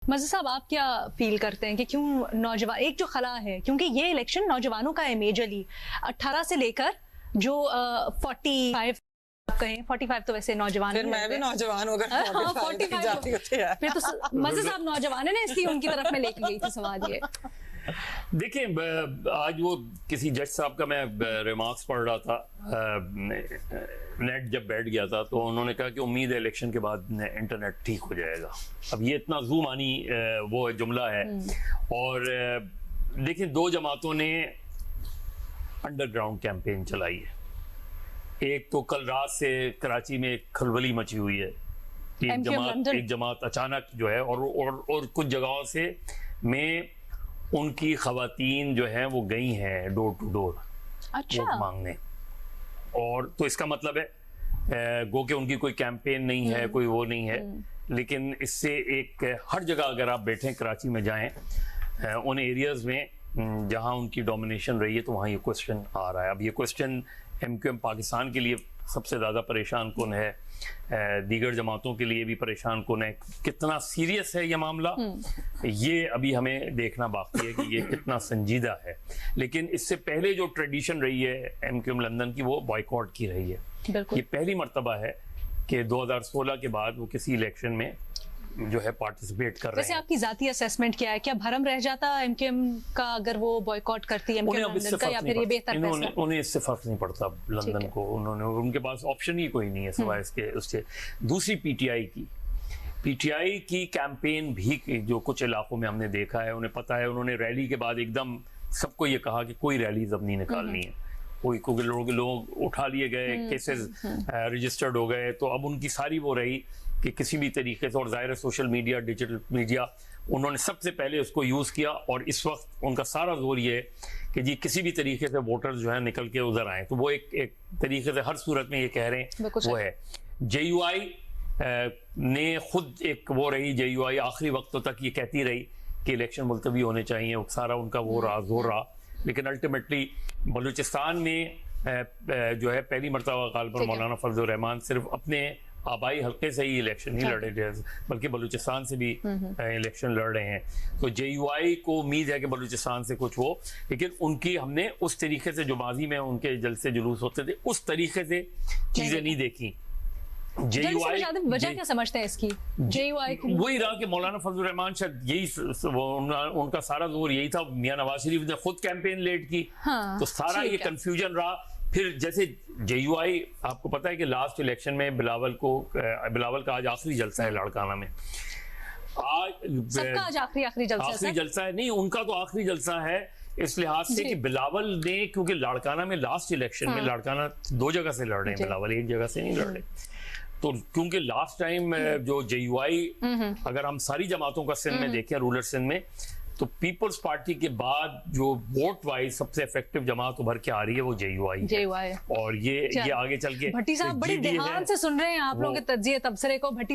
मज़ीद साहब, आप क्या फील करते हैं कि क्यों नौजवान, एक जो खला है, क्योंकि ये इलेक्शन नौजवानों का है मेजरली, 18 से लेकर जो 45 कहें, 45 तो वैसे नौजवान, फिर मैं भी नौजवान होकर 45 जाती होती है। फिर तो मज़ीद साहब नौजवान है ना, इसलिए उनकी तरफ में लेके गई थी सवाल ये। देखिए, आज वो किसी जज साहब का मैं रिमार्क्स पढ़ रहा था, नेट जब बैठ गया था तो उन्होंने कहा कि उम्मीद है इलेक्शन के बाद इंटरनेट ठीक हो जाएगा। अब ये इतना ज़ूमानी वो जुमला है। और देखिए, दो जमातों ने अंडरग्राउंड कैंपेन चलाई है। एक तो कल रात से कराची में एक खलबली मची हुई है कि एक जमात अचानक जो है और कुछ जगहों से में उनकी खवातीन जो है वो गई हैं डोर टू डोर वोट मांगने। और तो इसका मतलब है गो के उनकी कोई कैंपेन नहीं है, कोई वो नहीं है। लेकिन इससे एक हर जगह अगर आप बैठे कराची में जाएं, उन एरियाज में जहां उनकी डोमिनेशन रही है, तो वहां ये क्वेश्चन आ रहा है। अब ये क्वेश्चन MQM पाकिस्तान के लिए सबसे ज़्यादा परेशान कौन है, दीगर जमातों के लिए भी परेशान कौन है, कितना सीरियस है ये मामला, ये अभी हमें देखना बाकी है कि ये कितना संजीदा है। लेकिन इससे पहले जो ट्रेडिशन रही है MQM लंदन की, वो बॉयकॉट की रही है। ये पहली मर्तबा है कि 2016 के बाद वो किसी इलेक्शन में जो है पार्टिसिपेट कर रहे हैं। वैसे आपकी जाती असेसमेंट क्या है? क्या भरम रह जाता MQM का अगर वो बॉयकॉट करती है MQM लंदन का, या फिर ये बेहतर फैसला? उन्हें इससे फर्क नहीं पड़ता लंदन को, उनके पास ऑप्शन ही कोई नहीं है सिवाय इसके उससे। दूसरी पीटीआई की कैंपेन भी जो कुछ इलाकों में हमने देखा है, उन्हें पता है, उन्होंने रैली के बाद एकदम सबको ये कहा कि कोई रैली अब नहीं निकालनी है, कोई लोग उठा लिए गए, केसेस रजिस्टर्ड हो गए। तो अब उनकी सारी वो रही कि किसी भी तरीके से, और ज़ाहिर है सोशल मीडिया, डिजिटल मीडिया, उन्होंने सबसे पहले उसको यूज़ किया। और इस वक्त उनका सारा जोर ये है कि जी किसी भी तरीके से वोटर्स जो है निकल के उधर आए। तो वो एक तरीके से हर सूरत में ये कह रहे हैं वो है। JUI ने खुद एक वो रही, JUI आखिरी वक्तों तक ये कहती रही कि इलेक्शन मुलतवी होने चाहिए, सारा उनका वो रहा, जोर रहा। लेकिन अल्टीमेटली बलूचिस्तान में जो है पहली मरतबा गालिबन मौलाना फजल रहमान सिर्फ अपने आबाई हल्के से ही इलेक्शन नहीं लड़े थे, बल्कि बलूचिस्तान से भी इलेक्शन लड़ रहे हैं। तो JUI को उम्मीद है कि बलूचिस्तान से कुछ हो, लेकिन उनकी हमने उस तरीके से जो माजी में उनके जलसे जुलूस होते थे उस तरीके से चीजें नहीं देखी। JUI वजह क्या समझते हैं इसकी? JUI वही रहा कि मौलाना फजल रहमान शायद यही उनका सारा जोर यही था। मियां नवाज शरीफ ने खुद कैंपेन लेड की, तो सारा ये कंफ्यूजन रहा। फिर जैसे JUI, आपको पता है कि लास्ट इलेक्शन में बिलावल का आज आखिरी जलसा है लाड़काना में। सबका आज आखिरी जलसा है, नहीं उनका तो आखिरी जलसा है इस लिहाज से कि बिलावल ने, क्योंकि लाड़काना में लास्ट इलेक्शन में लाड़काना 2 जगह से लड़ रहे हैं, बिलावल 1 जगह से नहीं लड़ रहे। तो क्योंकि लास्ट टाइम जो JUI, अगर हम सारी जमातों का सिंध में देखें, रूरल सिंध में, तो पीपल्स पार्टी के बाद जो वोट वाइज सबसे इफेक्टिव जमात उभर के आ रही है वो JUI है। और ये आगे चल के भट्टी साहब बड़ी ध्यान से सुन रहे हैं आप लोगों के तज्जिए तबसरे को। भट्टी